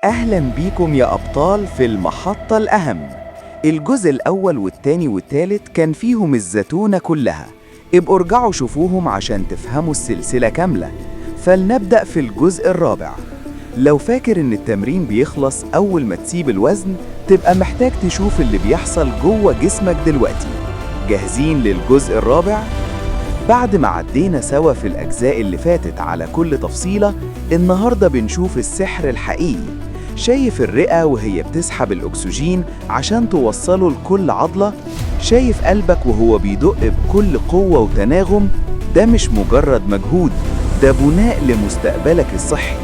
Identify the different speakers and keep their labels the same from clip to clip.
Speaker 1: أهلا بيكم يا أبطال في المحطة الأهم. الجزء الأول والتاني والتالت كان فيهم الزتونة كلها. ابقوا ارجعوا شوفوهم عشان تفهموا السلسلة كاملة. فلنبدأ في الجزء الرابع. لو فاكر إن التمرين بيخلص أول ما تسيب الوزن، تبقى محتاج تشوف اللي بيحصل جوه جسمك دلوقتي. جاهزين للجزء الرابع؟ بعد ما عدينا سوا في الأجزاء اللي فاتت على كل تفصيلة، النهاردة بنشوف السحر الحقيقي. شايف الرئة وهي بتسحب الأكسجين عشان توصله لكل عضلة؟ شايف قلبك وهو بيدق بكل قوة وتناغم؟ ده مش مجرد مجهود، ده بناء لمستقبلك الصحي.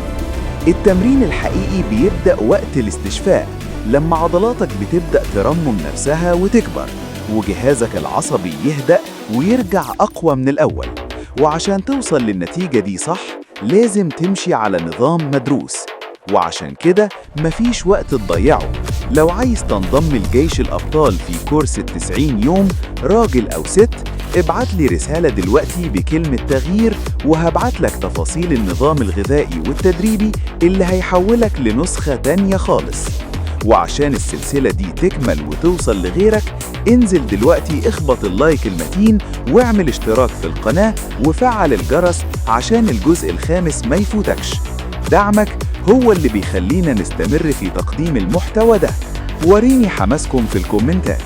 Speaker 1: التمرين الحقيقي بيبدأ وقت الاستشفاء، لما عضلاتك بتبدأ ترمم نفسها وتكبر، وجهازك العصبي يهدأ ويرجع أقوى من الأول. وعشان توصل للنتيجة دي صح، لازم تمشي على نظام مدروس. وعشان كده مفيش وقت تضيعه. لو عايز تنضم لجيش الأبطال في كورس 90 يوم، راجل أو ست، ابعت لي رسالة دلوقتي بكلمة تغيير، وهبعت لك تفاصيل النظام الغذائي والتدريبي اللي هيحولك لنسخة تانية خالص. وعشان السلسلة دي تكمل وتوصل لغيرك، انزل دلوقتي اخبط اللايك المتين واعمل اشتراك في القناة وفعل الجرس عشان الجزء الخامس ما يفوتكش. دعمك هو اللي بيخلينا نستمر في تقديم المحتوى ده. وريني حماسكم في الكومنتات.